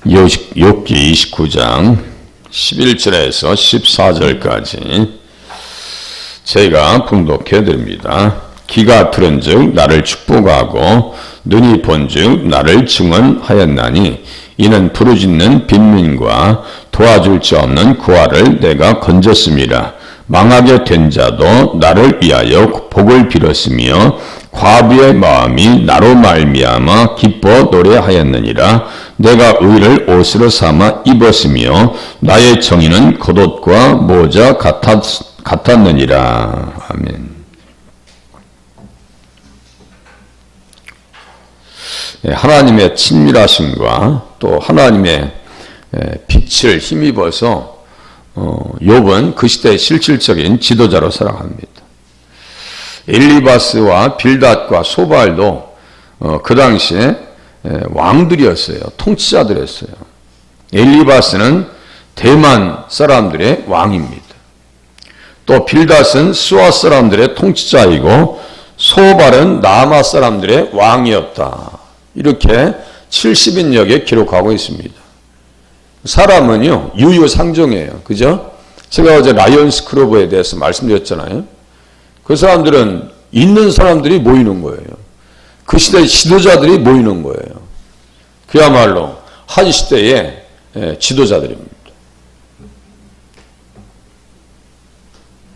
욥기 29장 11절에서 14절까지 제가 봉독해 드립니다. 귀가 들은즉 나를 축복하고 눈이 본즉 나를 증언하였나니 이는 부르짖는 빈민과 도와줄 자 없는 고아를 내가 건졌음이라. 망하게 된 자도 나를 위하여 복을 빌었으며 과부의 마음이 나로 말미암아 기뻐 노래하였느니라. 내가 의를 옷으로 삼아 입었으며 나의 정의는 겉옷과 모자 같았느니라. 아멘. 하나님의 친밀하심과 또 하나님의 빛을 힘입어서 욥은 그 시대의 실질적인 지도자로 살아갑니다. 엘리바스와 빌닷과 소발도 그 당시에 왕들이었어요. 통치자들이었어요. 엘리바스는 대만 사람들의 왕입니다. 또 빌닷은 수아 사람들의 통치자이고 소발은 나마 사람들의 왕이었다. 이렇게 70인역에 기록하고 있습니다. 사람은요, 유유상종이에요. 그죠? 제가 어제 라이언스 클러브에 대해서 말씀드렸잖아요. 그 사람들은 있는 사람들이 모이는 거예요. 그 시대의 지도자들이 모이는 거예요. 그야말로 한 시대의 지도자들입니다.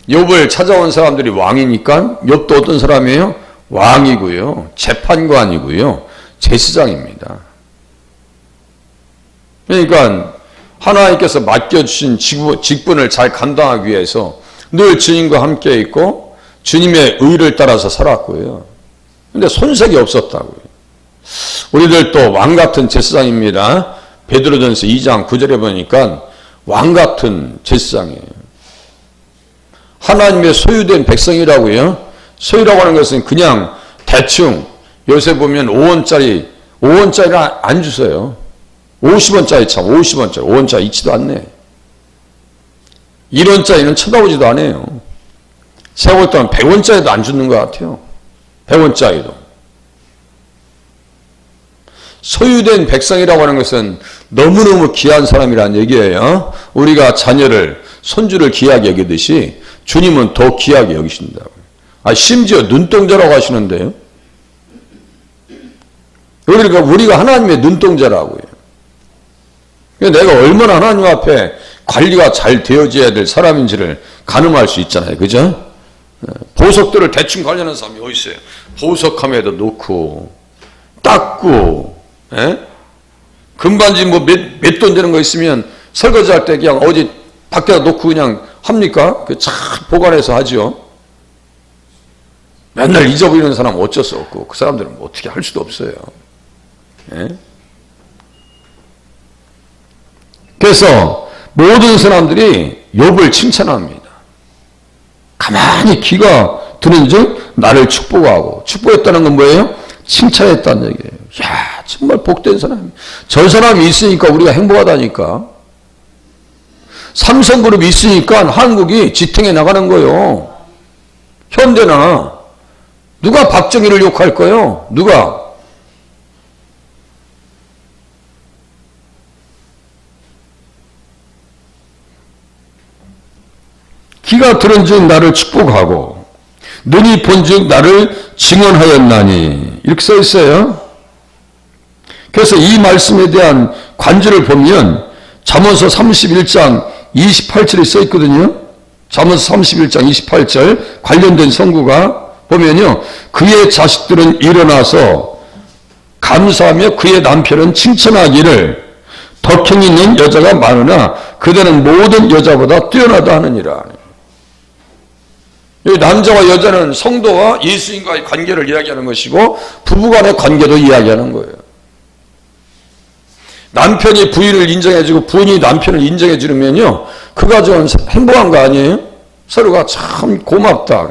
욥을 찾아온 사람들이 왕이니까 욥도 어떤 사람이에요? 왕이고요. 재판관이고요. 제사장입니다. 그러니까 하나님께서 맡겨주신 직분을 잘 감당하기 위해서 늘 주님과 함께 있고 주님의 의를 따라서 살았고요. 근데 손색이 없었다고요. 우리들도 왕같은 제사장입니다. 베드로전서 2장 9절에 보니까 왕같은 제사장이에요. 하나님의 소유된 백성이라고요. 소유라고 하는 것은 그냥 대충 요새 보면 5원짜리를 안 주세요. 50원짜리 참 50원짜리 5원짜리 있지도 않네. 1원짜리는 쳐다보지도 않아요. 세월 동안 100원짜리도 안 주는 것 같아요. 100원짜리도. 소유된 백성이라고 하는 것은 너무너무 귀한 사람이란 얘기예요. 우리가 자녀를 손주를 귀하게 여기듯이 주님은 더 귀하게 여기신다고요. 심지어 눈동자라고 하시는데요. 그러니까 우리가 하나님의 눈동자라고요. 내가 얼마나 하나님 앞에 관리가 잘 되어져야 될 사람인지를 가늠할 수 있잖아요. 그죠? 보석들을 대충 관리하는 사람이 어디 있어요? 보석함에도 놓고 닦고 금반지 뭐 몇 돈 되는 거 있으면 설거지할 때 그냥 어디 밖에다 놓고 그냥 합니까? 잘 보관해서 하죠. 맨날 잊어버리는 사람은 어쩔 수 없고 그 사람들은 뭐 어떻게 할 수도 없어요. 그래서 모든 사람들이 욥을 칭찬합니다. 가만히 귀가 들은즉 나를 축복하고, 축복했다는 건 뭐예요? 칭찬했다는 얘기예요. 야, 정말 복된 사람이. 저 사람이 있으니까 우리가 행복하다니까. 삼성그룹이 있으니까 한국이 지탱해 나가는 거예요. 현대나 누가 박정희를 욕할 거예요? 누가? 귀가 들은즉 나를 축복하고 눈이 본즉 나를 증언하였나니 이렇게 써 있어요. 그래서 이 말씀에 대한 관절을 보면 잠언서 31장 28절에 써 있거든요. 잠언서 31장 28절 관련된 성구가 보면요. 그의 자식들은 일어나서 감사하며 그의 남편은 칭찬하기를 덕행 있는 여자가 많으나 그대는 모든 여자보다 뛰어나다 하느니라. 남자와 여자는 성도와 예수님과의 관계를 이야기하는 것이고 부부간의 관계도 이야기하는 거예요. 남편이 부인을 인정해주고 부인이 남편을 인정해주면요. 그 가정은 행복한 거 아니에요? 서로가 참 고맙다.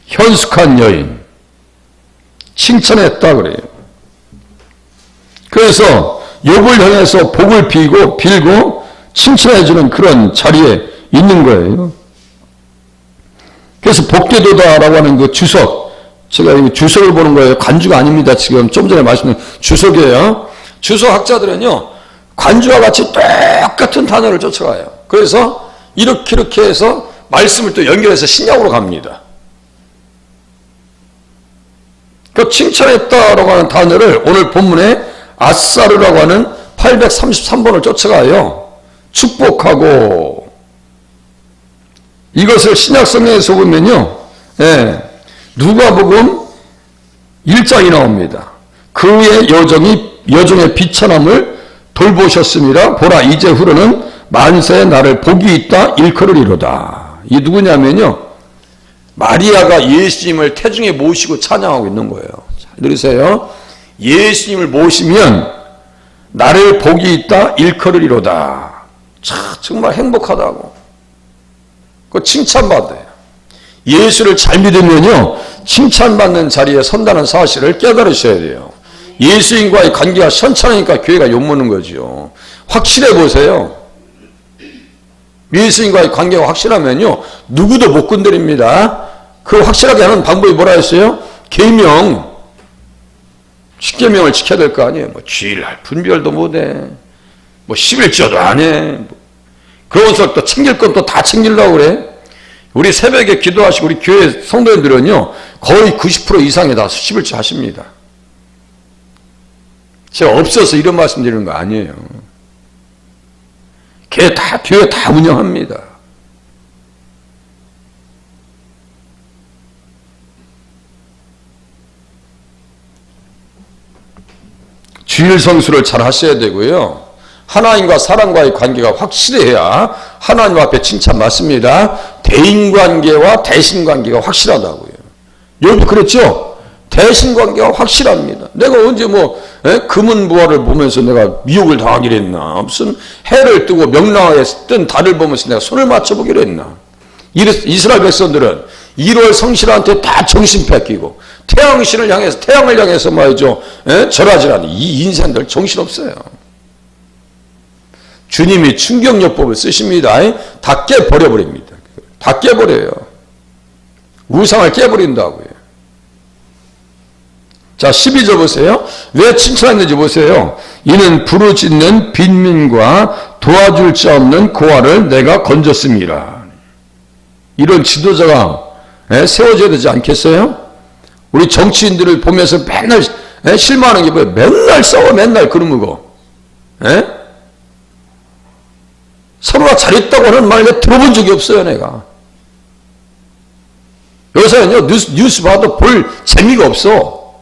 현숙한 여인 칭찬했다 그래요. 그래서 욥을 향해서 복을 빌고 칭찬해주는 그런 자리에 있는 거예요. 그래서 복되도다라고 하는 그 주석 제가 이 주석을 보는 거예요. 관주가 아닙니다. 지금 좀 전에 말씀드린 주석이에요. 주석학자들은요, 관주와 같이 똑같은 단어를 쫓아가요. 그래서 이렇게 해서 말씀을 또 연결해서 신약으로 갑니다. 그 칭찬했다라고 하는 단어를 오늘 본문에 아사르라고 하는 833번을 쫓아가요. 축복하고. 이것을 신약 성경에서 보면요, 누가복음 1장이 나옵니다. 그의 여종의 비천함을 돌보셨습니다. 보라, 이제 후로는 만세에 나를 복이 있다 일컬으리로다. 이 누구냐면요, 마리아가 예수님을 태중에 모시고 찬양하고 있는 거예요. 잘 들으세요. 예수님을 모시면 나를 복이 있다 일컬으리로다. 참 정말 행복하다고. 그 칭찬받아요. 예수를 잘 믿으면요, 칭찬받는 자리에 선다는 사실을 깨달으셔야 돼요. 예수님과의 관계가 현찮으니까 교회가 욕먹는 거죠. 확실해 보세요. 예수님과의 관계가 확실하면요, 누구도 못 건드립니다. 그 확실하게 하는 방법이 뭐라 했어요? 계명. 10계명을 지켜야 될 거 아니에요. 뭐 주일날 분별도 못해. 뭐 11조도 안 해. 그러면서 또 챙길 건 또 다 챙기려고 그래. 우리 새벽에 기도하시고 우리 교회 성도님들은요, 거의 90% 이상이 다 11조 하십니다. 제가 없어서 이런 말씀 드리는 거 아니에요. 교회 다 운영합니다. 주일 성수를 잘 하셔야 되고요. 하나님과 사람과의 관계가 확실해야 하나님 앞에 칭찬받습니다. 대인관계와 대신관계가 확실하다고요. 여기도 그랬죠? 대신관계가 확실합니다. 내가 언제 금은부화를 보면서 내가 미혹을 당하기로 했나? 무슨 해를 뜨고 명랑하게 뜬 달을 보면서 내가 손을 맞춰보기로 했나? 이스라엘 백성들은 1월 성실한테 다 정신 뺏기고 태양을 향해서 말이죠, 절하지라니. 이 인생들 정신없어요. 주님이 충격요법을 쓰십니다. 다 깨버려버립니다. 다 깨버려요. 우상을 깨버린다고요. 자, 12절 보세요. 왜 칭찬했는지 보세요. 이는 부르짖는 빈민과 도와줄 자 없는 고아를 내가 건졌습니다. 이런 지도자가 세워져야 되지 않겠어요? 우리 정치인들을 보면서 맨날 실망하는 게 뭐예요? 맨날 싸워, 맨날 그러는 거. 서로가 잘했다고 하는 말 내가 들어본 적이 없어요, 내가. 요새는요, 뉴스 봐도 볼 재미가 없어.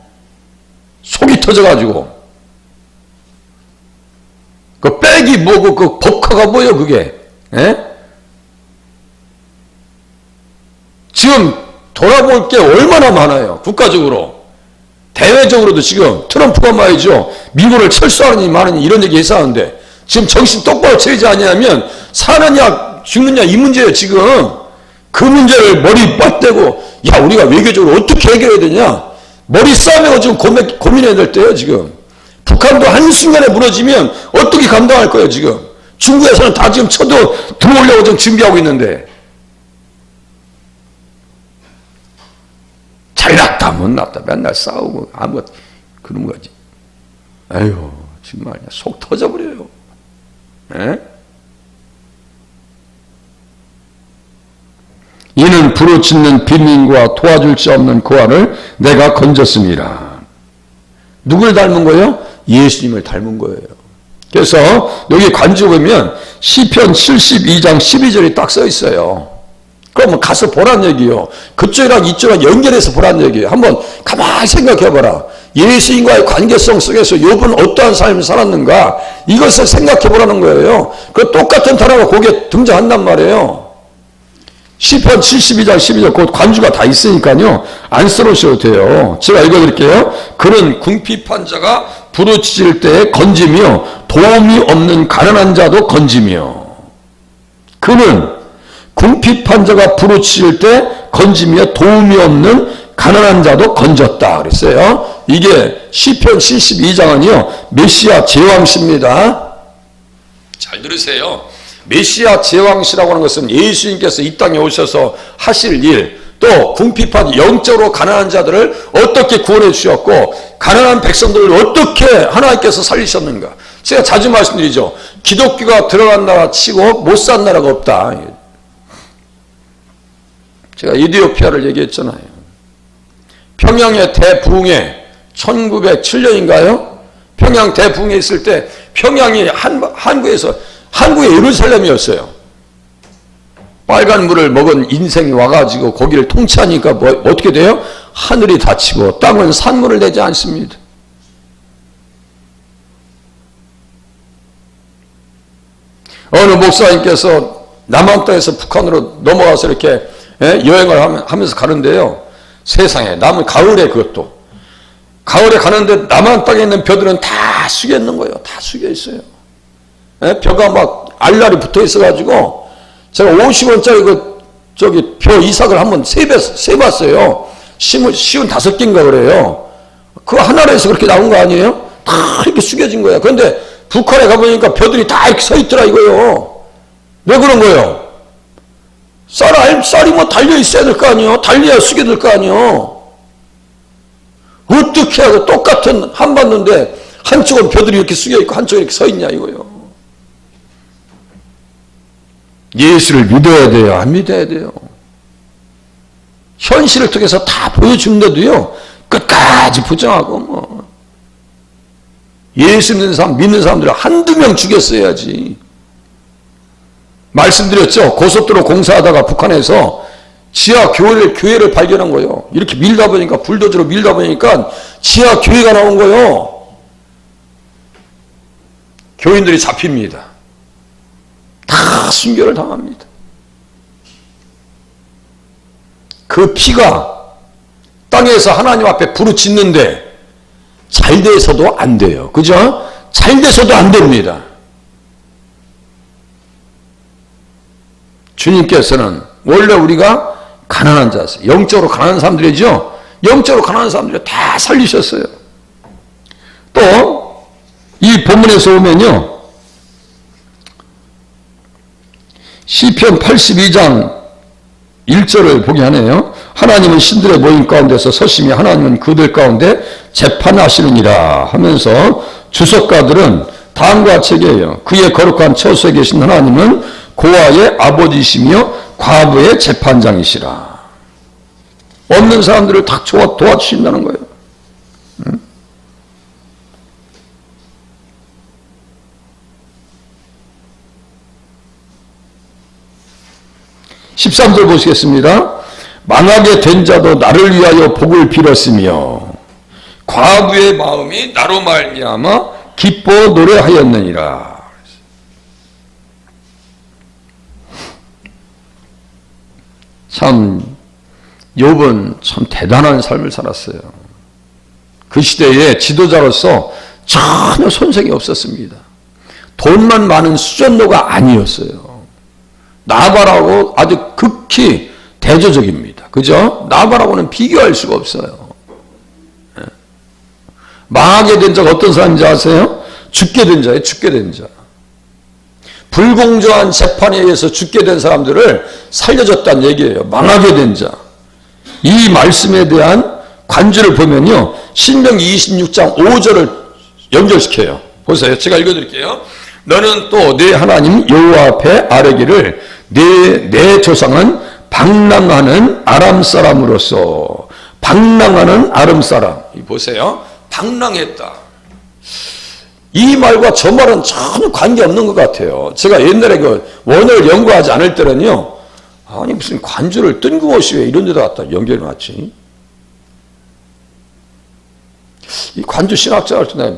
속이 터져가지고. 그 백이 뭐고, 그 법화가 뭐예요, 그게. 지금 돌아볼 게 얼마나 많아요, 국가적으로. 대외적으로도 지금 트럼프가 말이죠, 미국을 철수하느니 마느니 이런 얘기 해서 하는데, 지금 정신 똑바로 차리지 않냐면 사느냐 죽느냐 이 문제예요. 지금 그 문제를 머리 빡대고, 야, 우리가 외교적으로 어떻게 해결해야 되냐, 머리 싸매고 지금 고민해야 될 때예요. 지금 북한도 한순간에 무너지면 어떻게 감당할 거예요. 지금 중국에서는 다 지금 쳐도 들어오려고 지금 준비하고 있는데, 잘났다 못났다 맨날 싸우고 아무것도 그런 거지. 아유, 정말 속 터져버려요. 이는 부르짖는 빈민과 도와줄 자 없는 고아를 내가 건졌습니다. 누굴 닮은 거예요? 예수님을 닮은 거예요. 그래서 여기 관주 보면 시편 72장 12절이 딱 써 있어요. 그러면 가서 보란 얘기요. 그쪽이랑 이쪽이랑 연결해서 보란 얘기예요. 한번 가만히 생각해봐라. 예수님과의 관계성 속에서 욥은 어떠한 삶을 살았는가, 이것을 생각해 보라는 거예요. 그 똑같은 단어가 거기에 등장한단 말이에요. 시편 72장 12절 곧 관주가 다 있으니까요, 안 써놓으셔도 돼요. 제가 읽어드릴게요. 그는 궁핍한 자가 부르짖을 때에 건지며 도움이 없는 가난한 자도 건지며. 그는 궁핍한 자가 부르짖을 때 건지며 도움이 없는 가난한 자도 건졌다 그랬어요. 이게 시편 72장은요 메시아 제왕시입니다. 잘 들으세요. 메시아 제왕시라고 하는 것은 예수님께서 이 땅에 오셔서 하실 일, 또 궁핍한 영적으로 가난한 자들을 어떻게 구원해 주셨고 가난한 백성들을 어떻게 하나님께서 살리셨는가. 제가 자주 말씀드리죠. 기독교가 들어간 나라 치고 못 산 나라가 없다. 제가 이디오피아를 얘기했잖아요. 평양의 대부흥회 1907년인가요? 평양 대부흥회 있을 때 평양이 한국의 예루살렘이었어요. 빨간 물을 먹은 인생이 와가지고 거기를 통치하니까 어떻게 돼요? 하늘이 닫히고 땅은 산물을 내지 않습니다. 어느 목사님께서 남한 땅에서 북한으로 넘어가서 이렇게 여행을 하면서 가는데요. 세상에 남은 가을에 그것도 가을에 가는데 남한 땅에 있는 벼들은 다 숙여 있는 거예요. 다 숙여 있어요. 벼가 막 알알이 붙어 있어가지고 제가 50원짜리 벼 이삭을 한번 세봤어요. 쉬운 5개인가 그래요. 그 하나에서 그렇게 나온 거 아니에요? 다 이렇게 숙여진 거야. 그런데 북한에 가보니까 벼들이 다 이렇게 서 있더라 이거요. 왜 그런 거예요? 쌀이 뭐 달려 있어야 될 거 아니에요? 달려야 숙여질 거 아니에요? 어떻게 하고 똑같은 한반도인데 한쪽은 벼들이 이렇게 숙여 있고 한쪽은 이렇게 서 있냐 이거요. 예수를 믿어야 돼요? 안 믿어야 돼요? 현실을 통해서 다 보여주는데도요, 끝까지 부정하고, 뭐. 예수 믿는 사람들을 한두 명 죽였어야지. 말씀드렸죠? 고속도로 공사하다가 북한에서 지하 교회를 발견한 거예요. 이렇게 밀다 보니까, 불도저로 밀다 보니까 지하 교회가 나온 거예요. 교인들이 잡힙니다. 다 순교를 당합니다. 그 피가 땅에서 하나님 앞에 부르짖는데 잘 돼서도 안 돼요. 그죠? 잘 돼서도 안 됩니다. 주님께서는 원래 우리가 가난한 자세, 영적으로 가난한 사람들이죠. 영적으로 가난한 사람들을 다 살리셨어요. 또 이 본문에서 보면요. 시편 82장 1절을 보게 하네요. 하나님은 신들의 모임 가운데서 서심히 하나님은 그들 가운데 재판하시느니라 하면서 주석가들은 다음과 책이에요. 그의 거룩한 처소에 계신 하나님은 고아의 아버지시며 과부의 재판장이시라. 없는 사람들을 다 도와주신다는 거예요. 13절 보시겠습니다. 망하게 된 자도 나를 위하여 복을 빌었으며 과부의 마음이 나로 말미암아 기뻐 노래하였느니라. 참 욥은 참 대단한 삶을 살았어요. 그 시대에 지도자로서 전혀 손색이 없었습니다. 돈만 많은 수전노가 아니었어요. 나발하고 아주 극히 대조적입니다. 그죠? 나발하고는 비교할 수가 없어요. 망하게 된 자가 어떤 사람인지 아세요? 죽게 된 자예요. 죽게 된 자. 불공정한 재판에 의해서 죽게 된 사람들을 살려줬다는 얘기예요. 망하게 된 자. 이 말씀에 대한 관주를 보면요. 신명기 26장 5절을 연결시켜요. 보세요. 제가 읽어드릴게요. 너는 또 내 하나님 여호와 앞에 아뢰기를 내 조상은 방랑하는 아람 사람으로서 방랑하는 아람 사람. 보세요. 방랑했다. 이 말과 저 말은 전혀 관계없는 것 같아요. 제가 옛날에 그 원어를 연구하지 않을 때는요. 아니 무슨 관주를 뜬금없이 왜 이런 데다 갖다 연결해놨지? 이 관주 신학자를 내가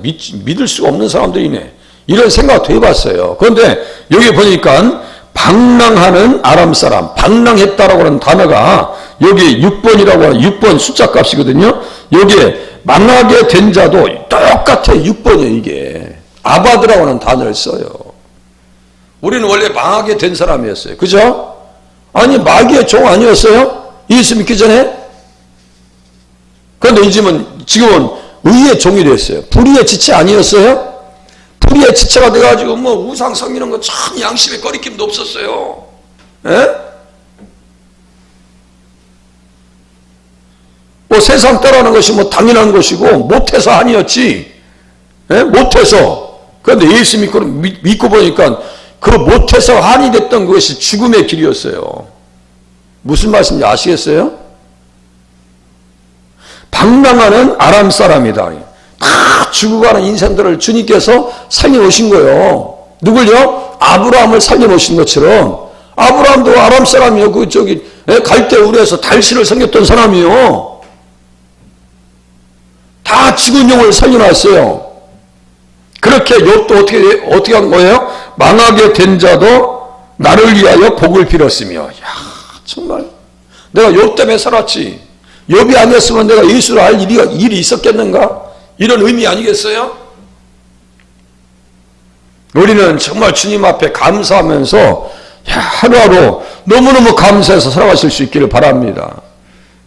믿을 수가 없는 사람들이네. 이런 생각도 해봤어요. 그런데 여기 보니까 방랑하는 아람 사람, 방랑했다라고 하는 단어가 여기 6번이라고 하는 6번 숫자 값이거든요. 여기에 망하게 된 자도 똑같아요. 6번이에요. 이게 아바드라고 하는 단어를 써요. 우리는 원래 망하게 된 사람이었어요. 그죠? 아니 마귀의 종 아니었어요? 예수 믿기 전에? 그런데 지금은 의의 종이 됐어요. 불의의 지체 아니었어요? 불의의 지체가 돼가지고 뭐 우상 섬기는 거 참 양심에 거리낌도 없었어요. 에? 뭐 세상 따라하는 것이 뭐 당연한 것이고 못해서 아니었지. 예? 못해서. 그런데 예수 믿고 보니까 그 못해서 한이 됐던 것이 죽음의 길이었어요. 무슨 말씀인지 아시겠어요? 방랑하는 아람 사람이다. 다 죽어가는 인생들을 주님께서 살려오신 거예요. 누굴요? 아브라함을 살려놓으신 것처럼. 아브라함도 아람 사람이요. 갈대우르에서 달실을 섬겼던 사람이요. 다 죽은 영을 살려놨어요. 그렇게 욥도 어떻게 한 거예요? 망하게 된 자도 나를 위하여 복을 빌었으며. 야, 정말 내가 욥 때문에 살았지. 욥이 아니었으면 내가 예수를 알 일이 있었겠는가? 이런 의미 아니겠어요? 우리는 정말 주님 앞에 감사하면서 하루하루 너무너무 감사해서 살아가실 수 있기를 바랍니다.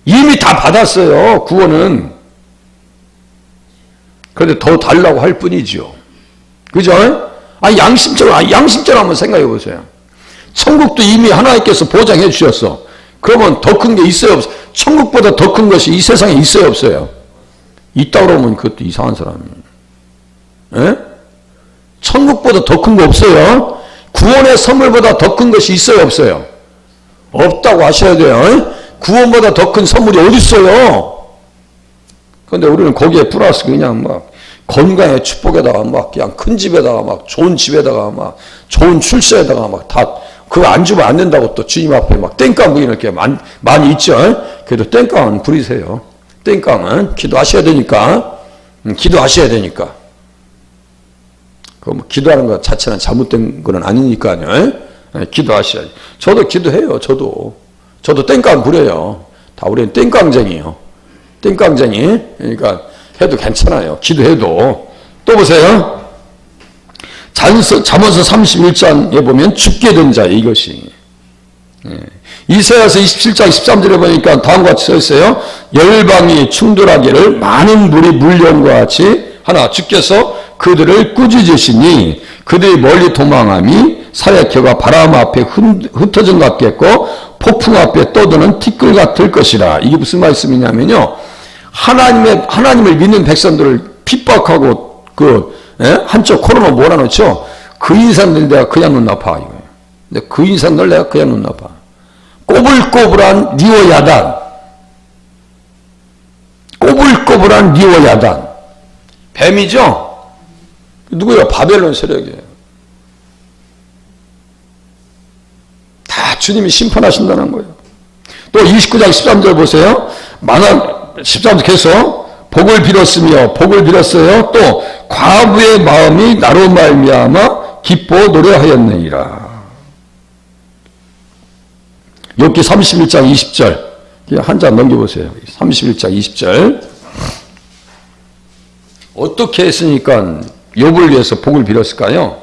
이미 다 받았어요. 구원은. 그런데 더 달라고 할 뿐이죠. 그죠? 양심적으로 한번 생각해 보세요. 천국도 이미 하나님께서 보장해 주셨어. 그러면 더 큰 게 있어요, 없어요? 천국보다 더 큰 것이 이 세상에 있어요, 없어요? 있다 그러면 그것도 이상한 사람이에요. 예? 천국보다 더 큰 거 없어요? 구원의 선물보다 더 큰 것이 있어요, 없어요? 없다고 하셔야 돼요. 구원보다 더 큰 선물이 어디 있어요? 그런데 우리는 거기에 플러스 그냥 막 건강의 축복에다가 막 그냥 큰 집에다가 막 좋은 집에다가 막 좋은 출세에다가 막 다 그거 안 주면 안 된다고 또 주님 앞에 막 땡깡 부리는 게 많이 있죠. 그래도 땡깡은 부리세요. 땡깡은 기도하셔야 되니까. 기도하셔야 되니까. 그 뭐 기도하는 것 자체는 잘못된 건 아니니까요. 기도하셔야지. 저도 기도해요. 저도 땡깡 부려요. 다 우리는 땡깡쟁이에요. 땡깡쟁이. 그러니까 해도 괜찮아요. 기도해도. 또 보세요. 잠언서 31장에 보면 죽게 된 자, 이것이. 이사야서 27장 13절에 보니까 다음과 같이 써 있어요. 열방이 충돌하기를 많은 물이 물려온과 같이 하나 주께서 그들을 꾸짖으시니 그들이 멀리 도망함이 사약혀가 바람 앞에 흩어진 것 같겠고 폭풍 앞에 떠드는 티끌 같을 것이라. 이게 무슨 말씀이냐면요. 하나님을 믿는 백성들을 핍박하고 한쪽 코로나 몰아넣죠. 그 인상들 내가 그냥 눈 나빠 이거예요. 근데 그 인상들 내가 그냥 눈 나빠. 꼬불꼬불한 니오야단. 꼬불꼬불한 니오야단. 뱀이죠? 누구예요? 바벨론 세력이에요. 다 주님이 심판하신다는 거예요. 또 29장 13절 보세요. 13절 계속 복을 빌었으며 복을 빌었어요. 또 과부의 마음이 나로 말미암아 기뻐 노래하였느니라. 욥기 31장 20절 한 장 넘겨보세요. 31장 20절 어떻게 했으니까 욥을 위해서 복을 빌었을까요?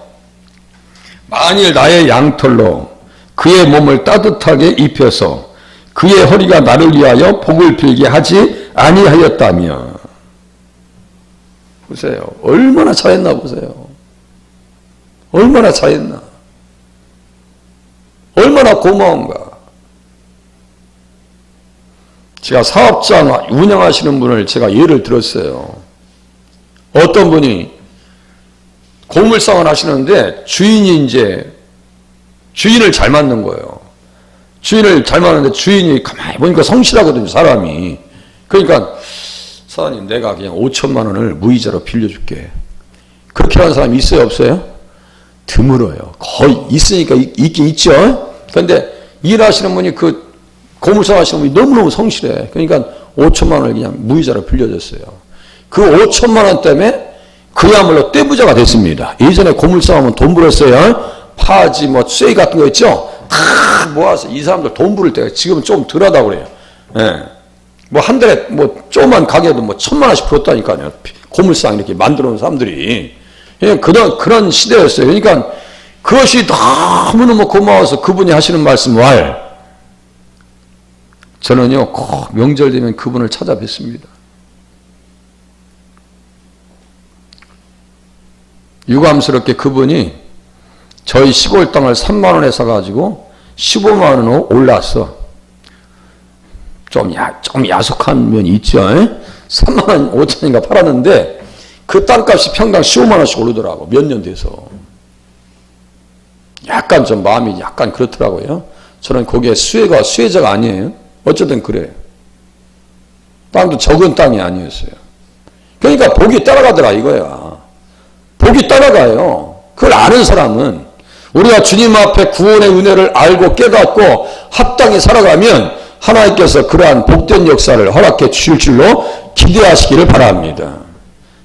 만일 나의 양털로 그의 몸을 따뜻하게 입혀서 그의 허리가 나를 위하여 복을 빌게 하지 아니하였다며. 보세요. 얼마나 잘했나 보세요. 얼마나 잘했나. 얼마나 고마운가. 제가 사업장 운영하시는 분을 제가 예를 들었어요. 어떤 분이 고물상을 하시는데 주인을 잘 맞는 거예요. 주인을 잘 맞는데 주인이 가만히 보니까 성실하거든요, 사람이. 그러니까 사장님 내가 그냥 5천만 원을 무이자로 빌려줄게. 그렇게 하는 사람이 있어요, 없어요? 드물어요. 거의 있으니까 있긴 있죠. 그런데 일하시는 분이 고물상 하시는 분이 너무너무 성실해. 그러니까 5천만 원을 그냥 무이자로 빌려줬어요. 그 5천만 원 때문에 그야말로 떼부자가 됐습니다. 예전에 고물상 하면 돈 벌었어요. 파지, 쇠 같은 거 있죠? 다 모아서 이 사람들 돈 부를 때가 지금은 좀 덜하다고 그래요. 예. 한 달에 조그만 가게도 1,000만 원씩 벌었다니까요. 고물상 이렇게 만들어 놓은 사람들이. 그런 시대였어요. 그러니까 그것이 너무너무 고마워서 그분이 하시는 말씀 저는요, 꼭 명절 되면 그분을 찾아뵙습니다. 유감스럽게 그분이 저희 시골 땅을 3만 원에 사가지고 15만 원으로 올랐어. 좀 야속한 면이 있죠. 3만 원, 5천 원인가 팔았는데 그 땅값이 평당 15만 원씩 오르더라고. 몇 년 돼서. 약간 좀 마음이 약간 그렇더라고요. 저는 거기에 수혜자가 아니에요. 어쨌든 그래요. 땅도 적은 땅이 아니었어요. 그러니까 복이 따라가더라 이거야. 복이 따라가요. 그걸 아는 사람은 우리가 주님 앞에 구원의 은혜를 알고 깨닫고 합당히 살아가면 하나님께서 그러한 복된 역사를 허락해 주실 줄로 기대하시기를 바랍니다.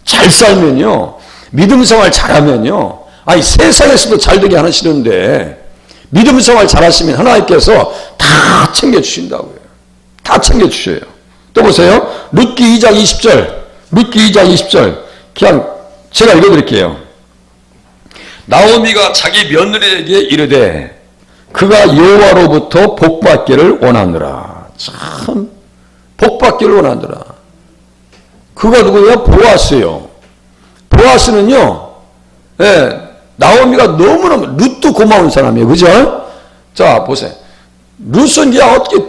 잘 살면요. 믿음 생활 잘하면요. 아니 세상에서도 잘되게 하시는데 믿음 생활 잘하시면 하나님께서 다 챙겨주신다고요. 다 챙겨주셔요. 또 보세요. 룻기 2장 20절. 룻기 2장 20절. 그냥 제가 읽어드릴게요. 나오미가 자기 며느리에게 이르되 그가 여호와로부터 복받기를 원하느라. 참 복받기를 원하느라. 그가 누구예요? 보아스요. 보아스는요. 예, 나오미가 너무너무 룻도 고마운 사람이에요. 그죠? 자 보세요. 룻은 그냥 어떻게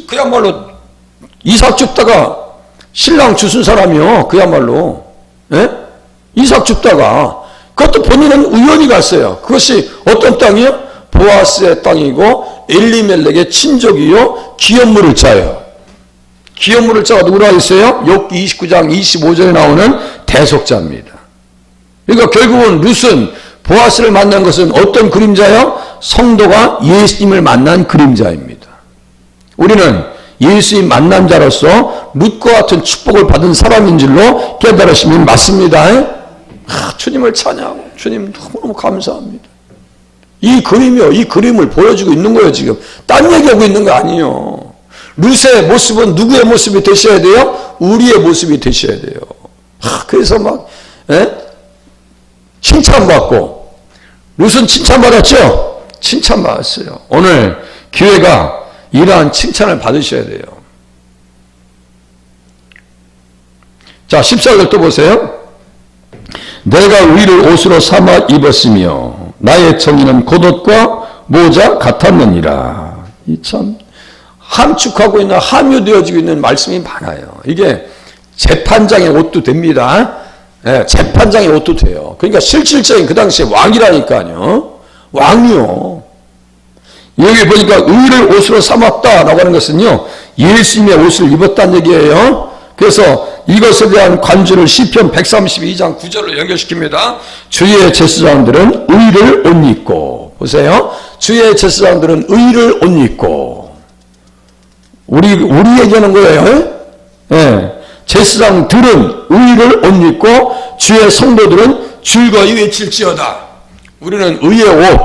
그야말로 이삭 줍다가 신랑 주순 사람이요. 그야말로. 예? 이삭 줍다가 그것도 본인은 우연히 갔어요. 그것이 어떤 땅이요? 보아스의 땅이고 엘리멜렉의 친족이요. 기업물을 짜요. 기업물을 짜가 누구라 했어요? 욥기 29장 25절에 나오는 대속자입니다. 그러니까 결국은 룻은 보아스를 만난 것은 어떤 그림자요? 성도가 예수님을 만난 그림자입니다. 우리는 예수님 만난 자로서 룻과 같은 축복을 받은 사람인 줄로 깨달으시면 맞습니다. 주님을 찬양하고 주님 너무너무 감사합니다. 이 그림이요. 이 그림을 보여주고 있는 거예요. 지금 딴 얘기하고 있는 거 아니에요. 룻의 모습은 누구의 모습이 되셔야 돼요? 우리의 모습이 되셔야 돼요. 그래서 막 칭찬받고 룻은 칭찬받았죠? 칭찬받았어요. 오늘 교회가 이러한 칭찬을 받으셔야 돼요. 자 14절 또 보세요. 내가 의를 옷으로 삼아 입었으며 나의 정의는 겉옷과 모자 같았느니라. 이 참 함축하고 있는 함유되어지고 있는 말씀이 많아요. 이게 재판장의 옷도 됩니다. 예, 재판장의 옷도 돼요. 그러니까 실질적인 그 당시에 왕이라니까요. 왕이요. 여기 보니까 의를 옷으로 삼았다라고 하는 것은요. 예수님의 옷을 입었다는 얘기예요. 그래서 이것에 대한 관주를 시편 132장 9절로 연결시킵니다. 주의 제사장들은 의를 옷 입고 보세요. 주의 제사장들은 의를 옷 입고 우리 얘기하는 거예요. 네. 제사장들은 의를 옷 입고 주의 성도들은 즐거이 외칠지어다. 우리는 의의 옷,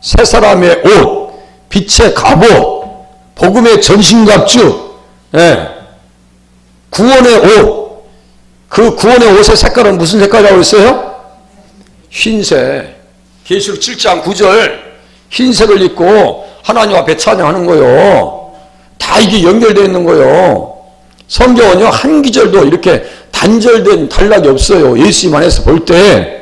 새 사람의 옷, 빛의 갑옷, 복음의 전신갑주, 네. 구원의 옷, 그 구원의 옷의 색깔은 무슨 색깔이라고 했어요? 흰색. 계시록 7장 9절 흰색을 입고 하나님 앞에 찬양하는 거요. 다 이게 연결되어 있는 거요. 성경은요 한 기절도 이렇게 단절된 단락이 없어요. 예수님 안에서 볼 때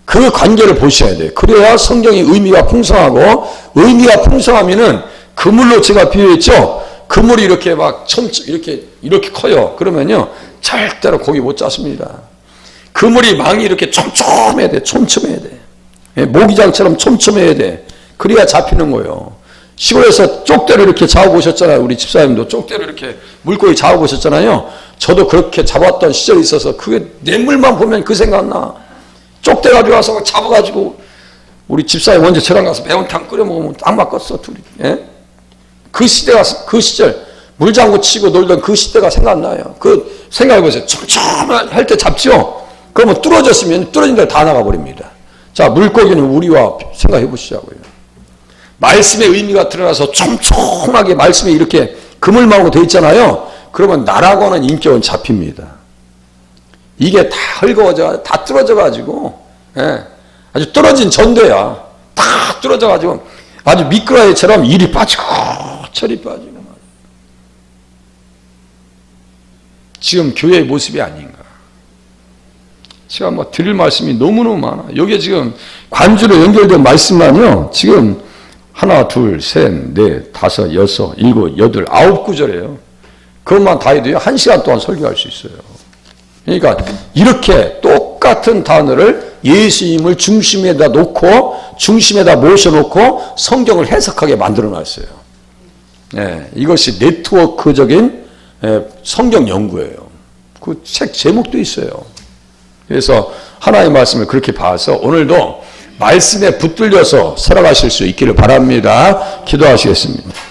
그 관계를 보셔야 돼요. 그래야 성경의 의미가 풍성하고 의미가 풍성하면은 그물로 제가 비유했죠. 그물이 이렇게 막 이렇게 커요. 그러면요 절대로 고기 못 잡습니다. 그물이 망이 이렇게 촘촘해야 돼. 촘촘해야 돼. 예, 모기장처럼 촘촘해야 돼. 그래야 잡히는 거예요. 시골에서 쪽대로 이렇게 잡아보셨잖아요. 우리 집사님도 쪽대로 이렇게 물고기 잡아보셨잖아요. 저도 그렇게 잡았던 시절이 있어서 그게 냇물만 보면 그 생각나. 쪽대 가지고 와서 잡아가지고 우리 집사님 먼저 저랑 가서 매운탕 끓여 먹으면 딱 맞겠어 둘이. 예? 그 시절 물장구 치고 놀던 그 시대가 생각나요. 그 생각해보세요. 촘촘할 때 잡죠. 그러면 뚫어졌으면 뚫어진 대로 다 나가버립니다. 자 물고기는 우리와 생각해보시자고요. 말씀의 의미가 드러나서 촘촘하게 말씀이 이렇게 그물망으로 되어 있잖아요. 그러면 나라고 하는 인격은 잡힙니다. 이게 다 헐거워져, 다 뚫어져가지고, 예, 아주 떨어진 전도야. 다 뚫어져가지고 아주 미끄러기처럼 이리 빠지고, 저리 빠지고. 지금 교회의 모습이 아닌가. 제가 뭐 드릴 말씀이 너무너무 많아. 여기에 지금 관주로 연결된 말씀만요. 지금 하나, 둘, 셋, 넷, 다섯, 여섯, 일곱, 여덟, 9구절이에요. 그것만 다 해도요, 1시간 동안 설교할 수 있어요. 그러니까 이렇게 똑같은 단어를 예수님을 중심에다 놓고, 중심에다 모셔놓고 성경을 해석하게 만들어 놨어요. 네, 이것이 네트워크적인 성경 연구예요. 그 책 제목도 있어요. 그래서 하나님의 말씀을 그렇게 봐서 오늘도 말씀에 붙들려서 살아가실 수 있기를 바랍니다. 기도하시겠습니다.